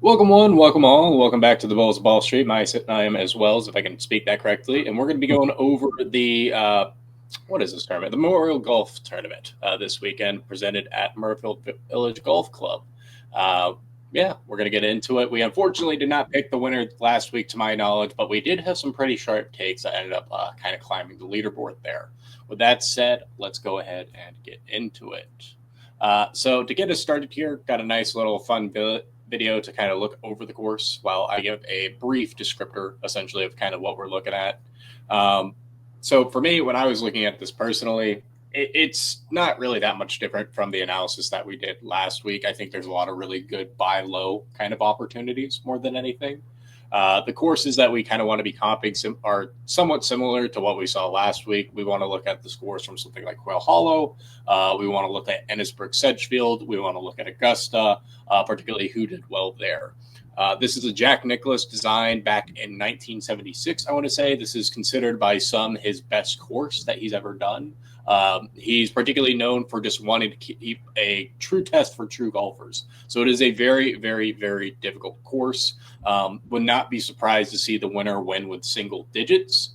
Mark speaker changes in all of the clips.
Speaker 1: Welcome one, welcome all, welcome back to the Bulls of Ball Street. I am as Wells, if I can speak that correctly, and we're going to be going over the what is this tournament? The Memorial Golf Tournament this weekend, presented at Muirfield Village Golf Club. Yeah, we're going to get into it. We unfortunately did not pick the winner last week, to my knowledge, but we did have some pretty sharp takes that ended up kind of climbing the leaderboard there. With that said, let's go ahead and get into it. So to get us started here, got a nice little fun video to kind of look over the course while I give a brief descriptor, essentially, of kind of what we're looking at. So for me, when I was looking at this personally, it's not really that much different from the analysis that we did last week. I think there's a lot of really good buy low kind of opportunities more than anything. The courses that we kind of want to be comping are somewhat similar to what we saw last week. We want to look at the scores from something like Quail Hollow. We want to look at Ennisburg Sedgefield. We want to look at Augusta, particularly who did well there. This is a Jack Nicklaus design back in 1976, I want to say. This is considered by some his best course that he's ever done. He's particularly known for just wanting to keep a true test for true golfers. So it is a very, very, very difficult course. Would not be surprised to see the winner win with single digits.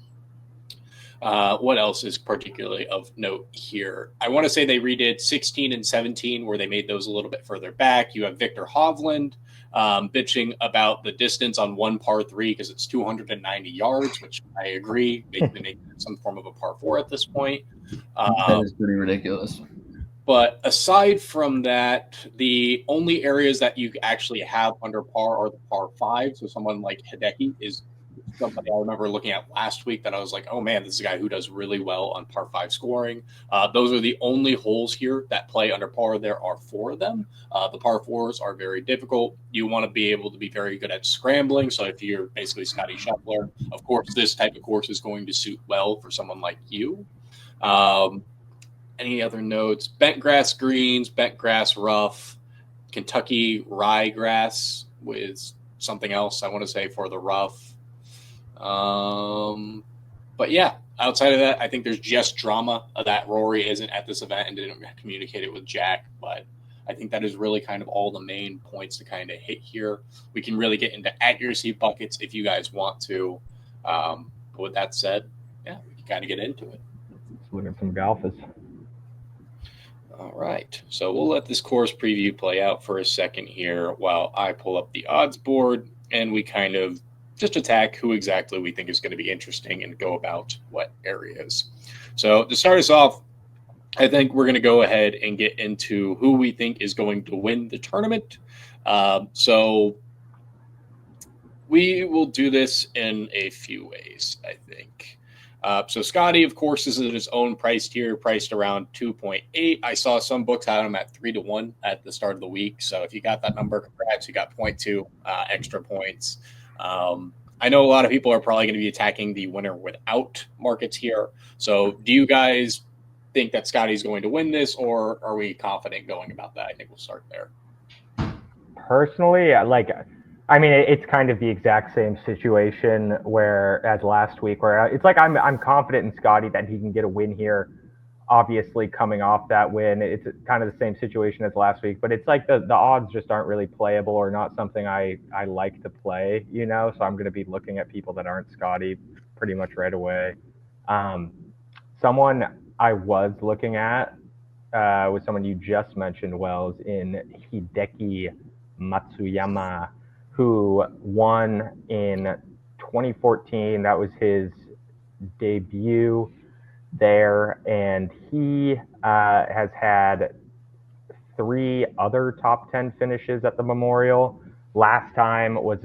Speaker 1: What else is particularly of note here? I want to say they redid 16 and 17, where they made those a little bit further back. You have Victor Hovland bitching about the distance on one par three because it's 290 yards, which I agree. They make it some form of a par four at this point.
Speaker 2: That is pretty ridiculous.
Speaker 1: But aside from that, the only areas that you actually have under par are the par five. So someone like Hideki is somebody I remember looking at last week that I was like, oh man, this is a guy who does really well on par five scoring. Those are the only holes here that play under par. There are four of them. The par fours are very difficult. You want to be able to be very good at scrambling. So if you're basically Scotty Scheffler, of course, this type of course is going to suit well for someone like you. Any other notes? Bent grass greens, bent grass rough, Kentucky ryegrass with something else I want to say for the rough. But yeah, outside of that, I think there's just drama that Rory isn't at this event and didn't communicate it with Jack. But I think that is really kind of all the main points to kind of hit here. We can really get into accuracy buckets if you guys want to. But with that said, yeah, we can kind of get into it.
Speaker 3: Let's look at some golfers.
Speaker 1: All right, so we'll let this course preview play out for a second here while I pull up the odds board and we kind of just attack who exactly we think is going to be interesting and go about what areas. So to start us off, I think we're going to go ahead and get into who we think is going to win the tournament. So we will do this in a few ways, I think. So Scotty, of course, is at his own price tier, priced around 2.8. I saw some books had him at 3-1 at the start of the week. So if you got that number, congrats, you got 0.2 extra points. I know a lot of people are probably going to be attacking the winner without markets here. So do you guys think that Scotty's going to win this, or are we confident going about that? I think we'll start there.
Speaker 3: Personally, it's kind of the exact same situation as last week, where it's like I'm confident in Scotty that he can get a win here. Obviously, coming off that win, it's kind of the same situation as last week, but it's like the odds just aren't really playable or not something I like to play, So I'm going to be looking at people that aren't Scotty pretty much right away. Someone I was looking at was someone you just mentioned, Wells, in Hideki Matsuyama, who won in 2014. That was his debut there, and he has had 3 other top 10 finishes at the Memorial. Last time was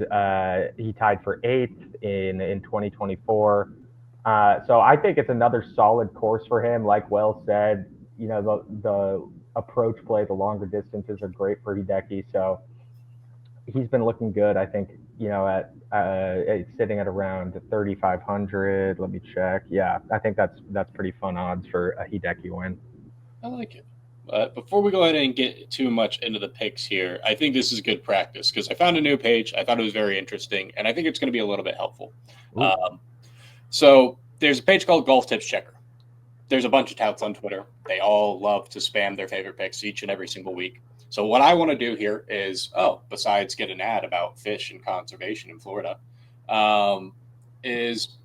Speaker 3: he tied for 8th in 2024. So I think it's another solid course for him. Like Wells said, the approach play, the longer distances are great for Hideki. So he's been looking good. I think at sitting at around 3,500. Let me check. Yeah, I think that's pretty fun odds for a Hideki win.
Speaker 1: I like it. Before we go ahead and get too much into the picks here, I think this is good practice because I found a new page. I thought it was very interesting, and I think it's going to be a little bit helpful. So there's a page called Golf Tips Checker. There's a bunch of touts on Twitter. They all love to spam their favorite picks each and every single week. So what I want to do here is, besides get an ad about fish and conservation in Florida, is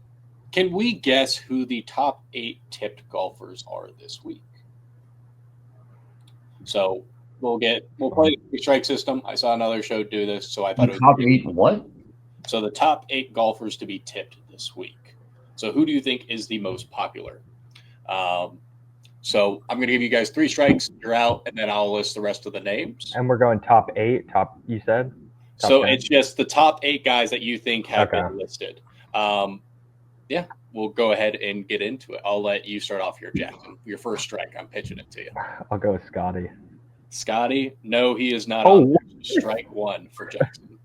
Speaker 1: can we guess who the top 8 tipped golfers are this week? So we'll play the strike system. I saw another show do this, so I thought it was
Speaker 2: top 8 what?
Speaker 1: So the top 8 golfers to be tipped this week. So who do you think is the most popular? So I'm going to give you guys 3 strikes. You're out, and then I'll list the rest of the names.
Speaker 3: And we're going top 8. You said.
Speaker 1: Top so 10? It's just the top 8 guys that you think have been listed. Yeah, we'll go ahead and get into it. I'll let you start off here, Jackson. Your first strike. I'm pitching it to you.
Speaker 3: I'll go with Scotty.
Speaker 1: Scotty? No, he is not on there. Strike 1 for Jackson.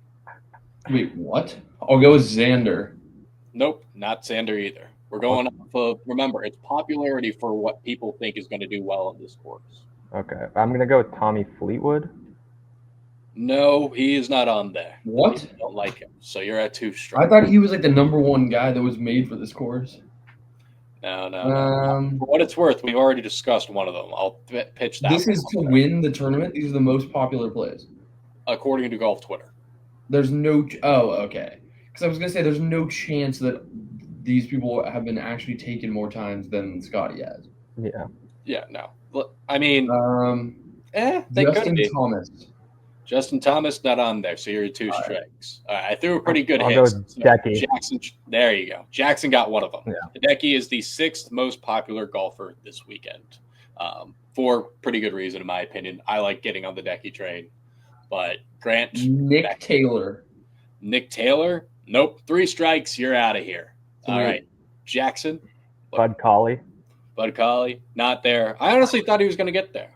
Speaker 2: Wait, what? I'll go with Xander.
Speaker 1: Nope, not Xander either. We're going off of, remember, it's popularity for what people think is going to do well in this course.
Speaker 3: Okay. I'm going to go with Tommy Fleetwood.
Speaker 1: No, he is not on there.
Speaker 2: What?
Speaker 1: I don't like him. So you're at 2 strikes.
Speaker 2: I thought he was like the number 1 guy that was made for this course.
Speaker 1: No. For what it's worth, we've already discussed one of them. I'll pitch that.
Speaker 2: This is to win the tournament? These are the most popular plays?
Speaker 1: According to Golf Twitter.
Speaker 2: There's no – oh, okay. Because I was going to say there's no chance that these people have been actually taken more times than Scotty has.
Speaker 3: Yeah.
Speaker 1: Yeah, no. I mean,
Speaker 2: they Justin Thomas.
Speaker 1: Justin Thomas not on there, so you're at 2 strikes. I threw a pretty good hit.
Speaker 3: Go with Decky.
Speaker 1: Jackson, there you go. Jackson got one of them.
Speaker 3: Yeah.
Speaker 1: Decky is the 6th most popular golfer this weekend, for pretty good reason, in my opinion. I like getting on the Decky train, but Grant,
Speaker 2: Nick Taylor.
Speaker 1: Nope. 3 strikes. You're out of here. All right, Jackson.
Speaker 3: Bud Cauley,
Speaker 1: not there. I honestly thought he was going to get there.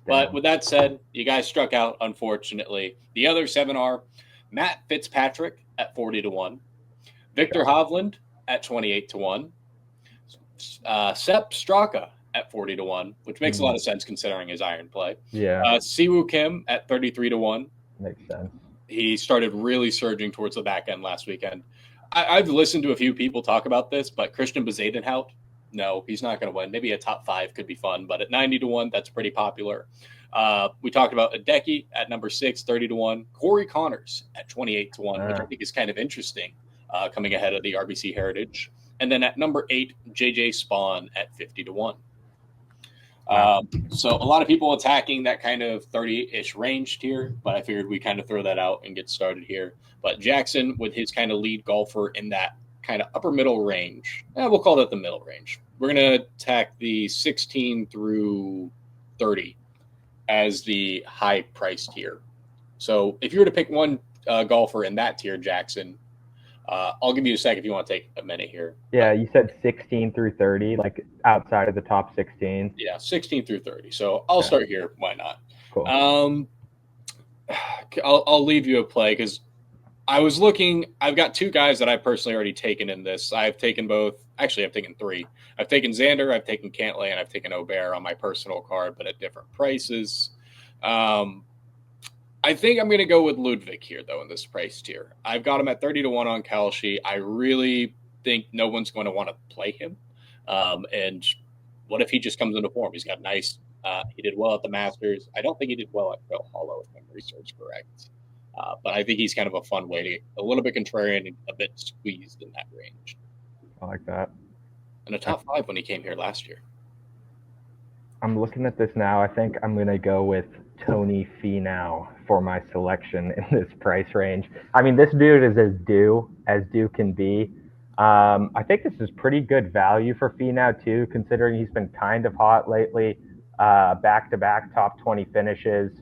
Speaker 1: But with that said, you guys struck out, unfortunately. The other 7 are Matt Fitzpatrick at 40-1, Victor Hovland at 28-1, Sepp Straka at 40-1, which makes a lot of sense considering his iron play.
Speaker 3: Yeah.
Speaker 1: Siwoo Kim at 33-1.
Speaker 3: Makes sense.
Speaker 1: He started really surging towards the back end last weekend. I've listened to a few people talk about this, but Christian Bezuidenhout, no, he's not going to win. Maybe a top 5 could be fun, but at 90-1, that's pretty popular. We talked about Hideki at number 6, 30-1. Corey Connors at 28-1, which I think is kind of interesting, coming ahead of the RBC Heritage. And then at number 8, JJ Spawn at 50-1. So a lot of people attacking that kind of 30-ish range tier, but I figured we kind of throw that out and get started here. But Jackson, with his kind of lead golfer in that kind of upper middle range, we'll call that the middle range. We're going to attack the 16 through 30 as the high price tier. So if you were to pick one golfer in that tier, Jackson, I'll give you a sec if you want to take a minute here.
Speaker 3: Yeah, you said 16 through 30, like outside of the top 16.
Speaker 1: Yeah, 16 through 30. So I'll start here. Why not?
Speaker 3: Cool.
Speaker 1: I'll leave you a play because I was looking. I've got 2 guys that I've personally already taken in this. I've taken both. Actually, I've taken 3. I've taken Xander, I've taken Cantlay, and I've taken Aubert on my personal card, but at different prices. I think I'm going to go with Ludwig here, though, in this price tier. I've got him at 30-1 on Kalshi. I really think no one's going to want to play him. And what if he just comes into form? He's got nice he did well at the Masters. I don't think he did well at Trail Hollow, if my research correct. But I think he's kind of a fun way to get a little bit contrarian and a bit squeezed in that range.
Speaker 3: I like that.
Speaker 1: And a top 5 when he came here last year.
Speaker 3: I'm looking at this now. I think I'm going to go with Tony Finau for my selection in this price range. I mean, this dude is as due can be. I think this is pretty good value for Finau too, considering he's been kind of hot lately. Back-to-back top 20 finishes.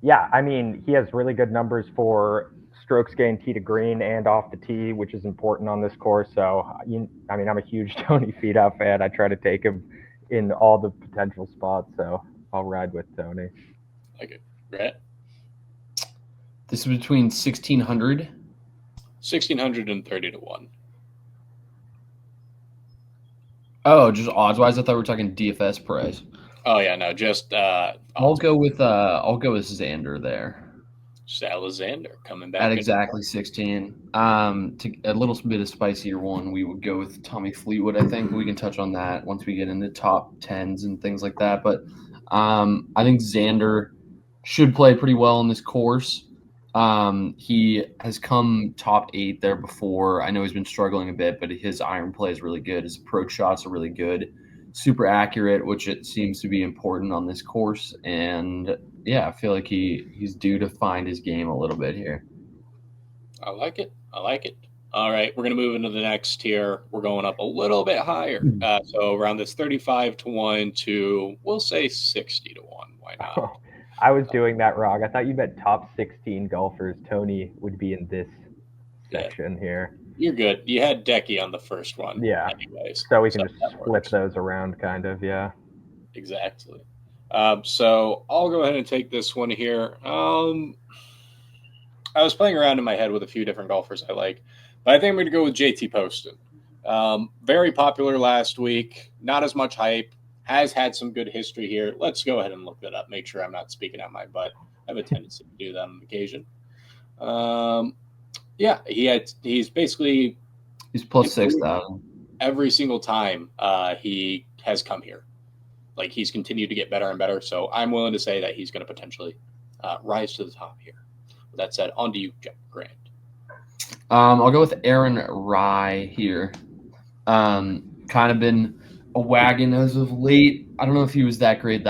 Speaker 3: Yeah, I mean, he has really good numbers for strokes gained tee to green and off the tee, which is important on this course. So, I mean, I'm a huge Tony Finau fan. I try to take him in all the potential spots, so I'll ride with Tony.
Speaker 1: Okay, Brett?
Speaker 2: This is between 1,600?
Speaker 1: 1,600 and 30-1.
Speaker 2: Oh, just odds-wise? I thought we were talking DFS price.
Speaker 1: Oh yeah, no, just
Speaker 2: I'll go with Xander there.
Speaker 1: Alexander coming back
Speaker 2: at exactly 16. To a little bit of spicier one, we would go with Tommy Fleetwood. I think we can touch on that once we get into top 10s and things like that. But I think Xander should play pretty well in this course. He has come top 8 there before. I know he's been struggling a bit, but his iron play is really good. His approach shots are really good, super accurate, which it seems to be important on this course. And yeah, I feel like he's due to find his game a little bit here.
Speaker 1: I like it. I like it. All right, we're going to move into the next tier. We're going up a little bit higher. So around this 35 to 1 to, we'll say 60 to 1. Why not?
Speaker 3: I was doing that wrong. I thought you meant top 16 golfers. Tony would be in this section here.
Speaker 1: You're good. You had Decky on the first one.
Speaker 3: Yeah.
Speaker 1: Anyways.
Speaker 3: So we can just flip those around, kind of, yeah.
Speaker 1: Exactly. So I'll go ahead and take this one here. I was playing around in my head with a few different golfers I like, but I think I'm going to go with JT Poston. Very popular last week, not as much hype, has had some good history here. Let's go ahead and look that up, make sure I'm not speaking out my butt. I have a tendency to do that on occasion. Yeah, he's basically
Speaker 2: plus 6,000
Speaker 1: every single time he has come here. Like, he's continued to get better and better, so I'm willing to say that he's going to potentially rise to the top here. With that said, on to you, Grant.
Speaker 2: I'll go with Aaron Rye here. Kind of been a wagon as of late. I don't know if he was that great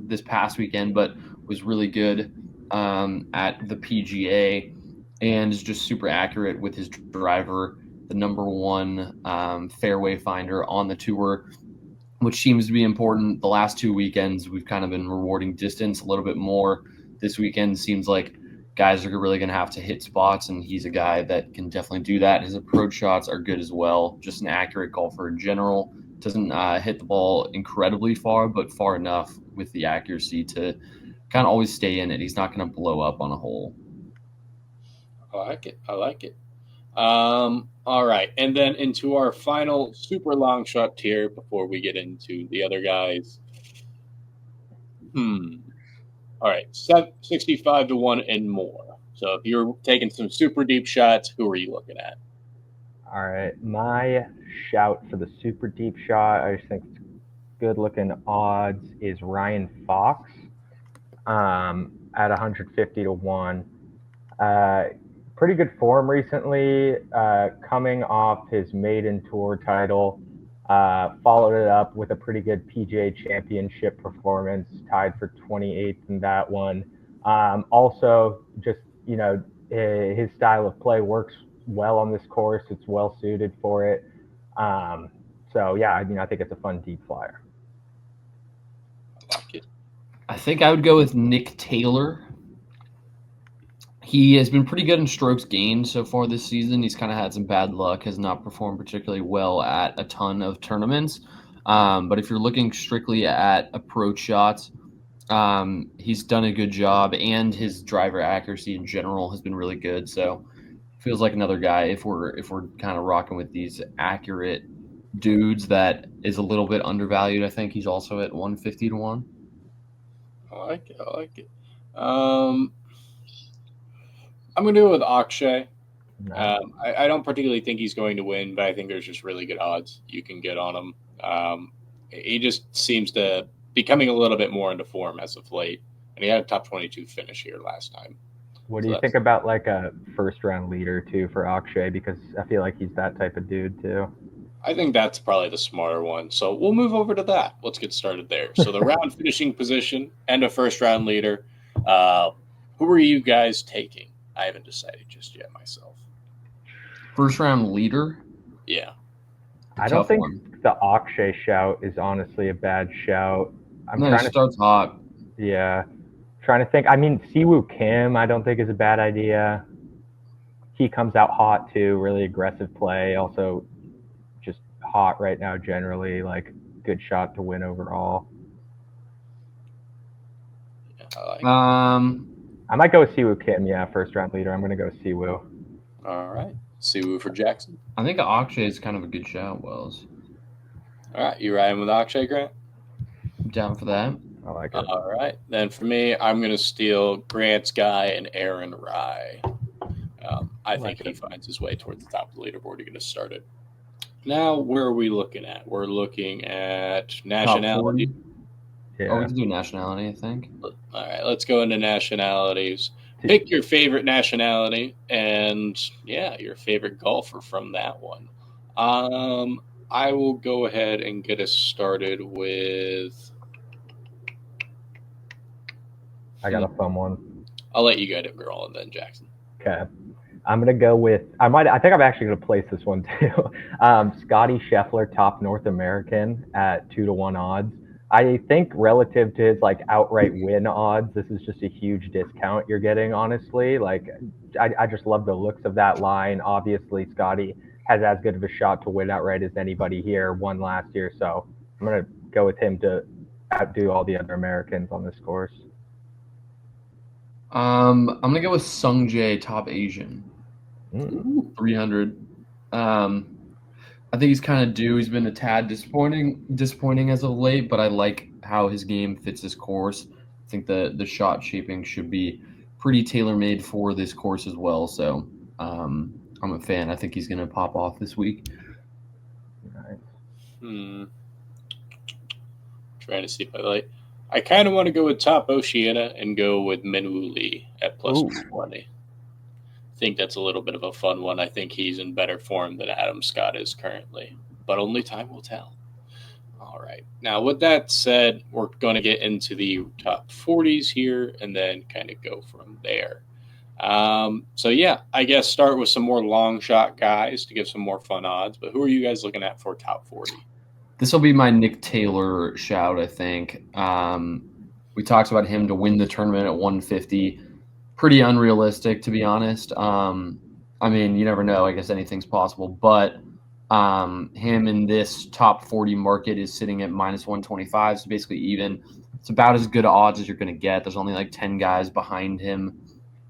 Speaker 2: this past weekend, but was really good at the PGA and is just super accurate with his driver, the number 1 fairway finder on the tour, which seems to be important. The last 2 weekends, we've kind of been rewarding distance a little bit more. This weekend seems like guys are really going to have to hit spots, and he's a guy that can definitely do that. His approach shots are good as well. Just an accurate golfer in general. Doesn't hit the ball incredibly far, but far enough with the accuracy to kind of always stay in it. He's not going to blow up on a hole.
Speaker 1: I like it. I like it. All right. And then into our final super long shot tier before we get into the other guys. All right. 65 to 1 and more. So if you're taking some super deep shots, who are you looking at?
Speaker 3: All right. My shout for the super deep shot, I just think it's good looking odds, is Ryan Fox at 150 to 1. Pretty good form recently, coming off his maiden tour title. Followed it up with a pretty good PGA Championship performance, tied for 28th in that one. Also, just, his style of play works well on this course. It's well suited for it. So, yeah, I think it's a fun deep flyer.
Speaker 1: I like it.
Speaker 2: I think I would go with Nick Taylor. He has been pretty good in strokes gained so far this season. He's kind of had some bad luck, has not performed particularly well at a ton of tournaments. But if you're looking strictly at approach shots, he's done a good job, and his driver accuracy in general has been really good. So feels like another guy, if we're kind of rocking with these accurate dudes, that is a little bit undervalued. I think he's also at 150 to 1.
Speaker 1: I like it. I like it. I'm going to go with Akshay. I don't particularly think he's going to win, but I think there's just really good odds you can get on him. He just seems to be coming a little bit more into form as of late, and he had a top 22 finish here last time.
Speaker 3: What do you think about like a first-round leader, too, for Akshay? Because I feel like he's that type of dude, too.
Speaker 1: I think that's probably the smarter one. So we'll move over to that. Let's get started there. So the round finishing position and a first-round leader. Who are you guys taking? I haven't decided just yet myself.
Speaker 2: First round leader?
Speaker 1: Yeah.
Speaker 3: I don't think the Akshay shout is honestly a bad shout.
Speaker 2: He starts hot.
Speaker 3: Yeah. Trying to think. I mean, Siwoo Kim, I don't think is a bad idea. He comes out hot too, really aggressive play. Also just hot right now generally, like good shot to win overall.
Speaker 1: Yeah, I like it.
Speaker 3: I might go with Siwoo Kim, first round leader. I'm going to go with Siwoo.
Speaker 1: All right. Siwoo for Jackson.
Speaker 2: I think Akshay is kind of a good shout, Wells.
Speaker 1: All right. You riding with Akshay, Grant?
Speaker 2: I'm down for that.
Speaker 3: I like it.
Speaker 1: All right. Then for me, I'm going to steal Grant's guy and Aaron Rye. I think he finds his way towards the top of the leaderboard. You're going to start it. Now, where are we looking at? We're looking at nationality.
Speaker 2: Or
Speaker 3: Yeah.
Speaker 2: we can do nationality, I think.
Speaker 1: All right, let's go into nationalities. Pick your favorite nationality and your favorite golfer from that one. I will go ahead and get us started with.
Speaker 3: I got a fun one.
Speaker 1: I'll let you get it rolling then, Jackson.
Speaker 3: Okay. I'm gonna go with I think I'm actually gonna place this one too. Scotty Scheffler, top North American at 2-1 odds. I think relative to his like outright win odds, this is just a huge discount you're getting. Honestly, like I just love the looks of that line. Obviously, Scotty has as good of a shot to win outright as anybody here. Won last year, so I'm gonna go with him to outdo all the other Americans on this course.
Speaker 2: I'm gonna go with Sung Jae, top Asian. 300. I think he's kind of due. He's been a tad disappointing as of late, but I like how his game fits this course. I think the shot shaping should be pretty tailor made for this course as well. So I'm a fan. I think he's going to pop off this week.
Speaker 3: Nice.
Speaker 1: Trying to see if I like. I kind of want to go with top Oceania and go with Minwoo Lee at plus 120. I think that's a little bit of a fun one. I think he's in better form than Adam Scott is currently, but only time will tell. All right. Now, with that said, we're going to get into the top 40s here and then kind of go from there. I guess start with some more long shot guys to give some more fun odds. But who are you guys looking at for top 40?
Speaker 2: This will be my Nick Taylor shout, I think. We talked about him to win the tournament at 150. Pretty unrealistic, to be honest. I mean, you never know. I guess anything's possible. But him in this top 40 market is sitting at minus 125, so basically even. It's about as good odds as you're going to get. There's only like 10 guys behind him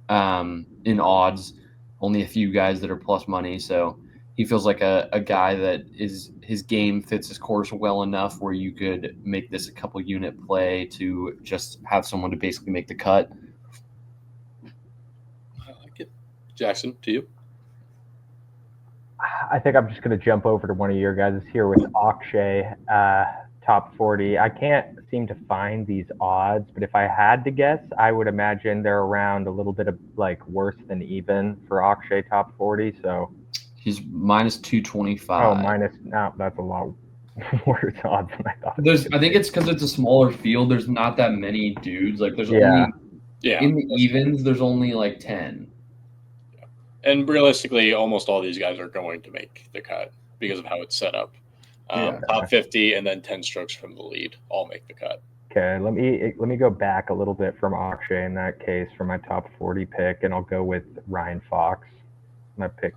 Speaker 2: in odds, only a few guys that are plus money. So he feels like a guy that his game fits his course well enough where you could make this a couple unit play to just have someone to basically make the cut.
Speaker 1: I like it. Jackson, to you?
Speaker 3: I think I'm just going to jump over to one of your guys here with Akshay, top 40. I can't seem to find these odds, but if I had to guess, I would imagine they're around a little bit of like worse than even for Akshay top 40. So
Speaker 2: he's minus 225.
Speaker 3: No, that's a lot worse odds than I thought.
Speaker 2: I think it's because it's a smaller field. There's not that many dudes. Like there's only in the evens. There's only like 10.
Speaker 1: And realistically, almost all these guys are going to make the cut because of how it's set up. Top 50 and then 10 strokes from the lead all make the cut.
Speaker 3: Okay, let me go back a little bit from Akshay in that case for my top 40 pick, and I'll go with Ryan Fox. My pick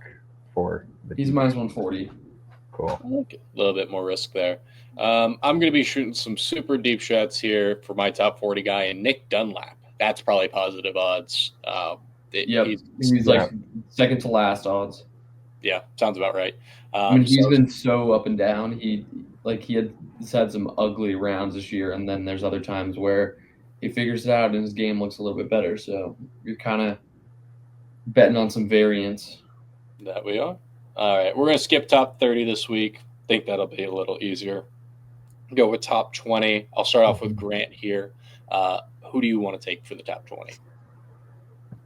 Speaker 3: for
Speaker 2: he's minus 140.
Speaker 3: Cool.
Speaker 1: I like it. A little bit more risk there. I'm going to be shooting some super deep shots here for my top 40 guy, and Nick Dunlap. That's probably positive odds.
Speaker 2: He's like second to last odds.
Speaker 1: Yeah, sounds about right.
Speaker 2: I mean, he's been so up and down. He's had some ugly rounds this year, and then there's other times where he figures it out and his game looks a little bit better. So you're kind of betting on some variance.
Speaker 1: That we are. All right, we're going to skip top 30 this week. Think that'll be a little easier. Go with top 20. I'll start off with Grant here. Who do you want to take for the top 20?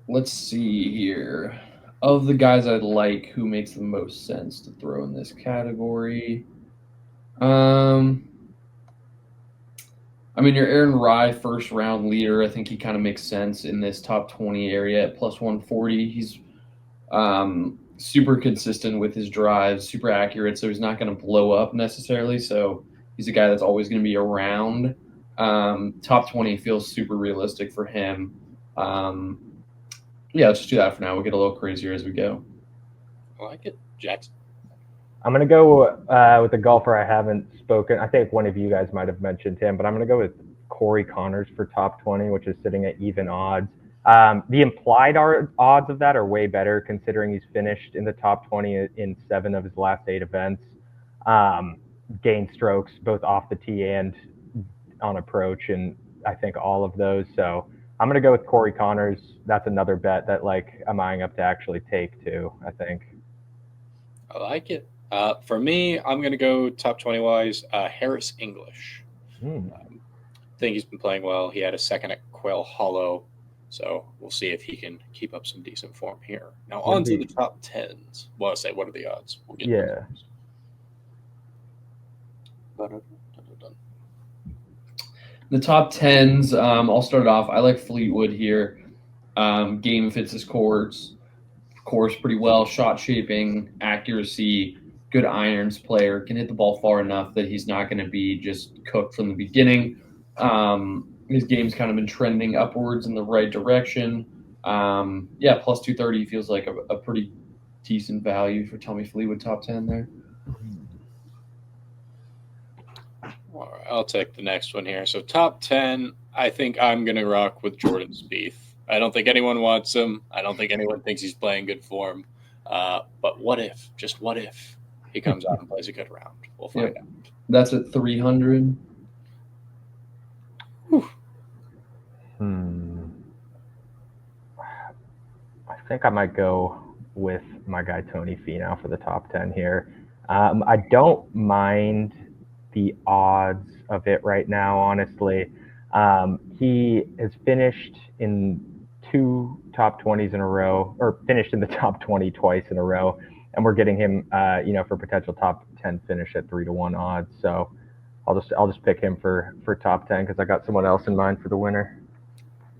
Speaker 2: Let's see here. Of the guys I'd like, who makes the most sense to throw in this category? I mean, your Aaron Rye, first round leader. I think he kind of makes sense in this top 20 area at plus 140. He's super consistent with his drives, super accurate, so he's not going to blow up necessarily. So he's a guy that's always going to be around. Top 20 feels super realistic for him. Let's just do that for now. We'll get a little crazier as we go.
Speaker 1: I like it. Jackson?
Speaker 3: I'm going to go with a golfer I haven't spoken. I think one of you guys might have mentioned him, but I'm going to go with Corey Connors for top 20, which is sitting at even odds. The implied odds of that are way better considering he's finished in the top 20 in 7 of his last 8 events. Gained strokes both off the tee and on approach, and I think all of those. So I'm going to go with Corey Connors. That's another bet that I'm eyeing up to actually take too, I think.
Speaker 1: I like it. For me, I'm going to go top 20 wise, Harris English. think he's been playing well. He had a second at Quail Hollow, so we'll see if he can keep up some decent form here. Now on to the top tens. Well, I'll say, what are the odds? We'll get
Speaker 3: Yeah.
Speaker 2: The top tens, I'll start off. I like Fleetwood here. Game fits his course pretty well. Shot shaping, accuracy, good irons player. Can hit the ball far enough that he's not going to be just cooked from the beginning. His game's kind of been trending upwards in the right direction. Plus 230 feels like a pretty decent value for Tommy Fleetwood top 10 there.
Speaker 1: All right, I'll take the next one here. So top 10, I think I'm going to rock with Jordan Spieth. I don't think anyone wants him. I don't think anyone thinks he's playing good form. But what if, just what if, he comes out and plays a good round? We'll find out.
Speaker 2: That's at 300.
Speaker 3: I think I might go with my guy Tony Finau for the top 10 here. I don't mind the odds of it right now, honestly. He has finished in 2 top 20s in a row, or finished in the top 20 twice in a row, and we're getting him, for potential top 10 finish at 3-1 odds. So I'll just pick him for top 10 because I got someone else in mind for the winner.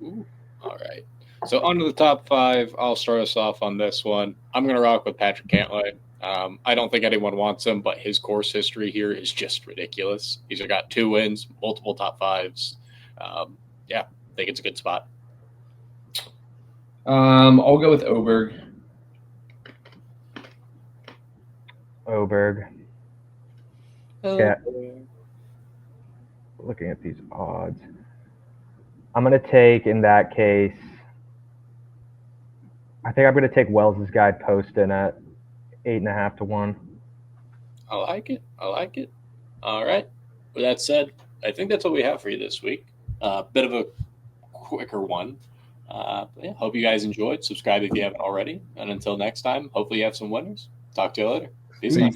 Speaker 1: Ooh, all right. So on to the top 5. I'll start us off on this one. I'm going to rock with Patrick Cantlay. I don't think anyone wants him, but his course history here is just ridiculous. He's got 2 wins, multiple top 5s. I think it's a good spot.
Speaker 2: I'll go with Oberg.
Speaker 3: Yeah. Looking at these odds, I'm going to take, in that case, I think I'm going to take Wells's guy Poston at 8.5 to 1.
Speaker 1: I like it. All right. With that said, I think that's what we have for you this week. Bit of a quicker one. Hope you guys enjoyed. Subscribe if you haven't already. And until next time, hopefully you have some winners. Talk to you later. Peace out.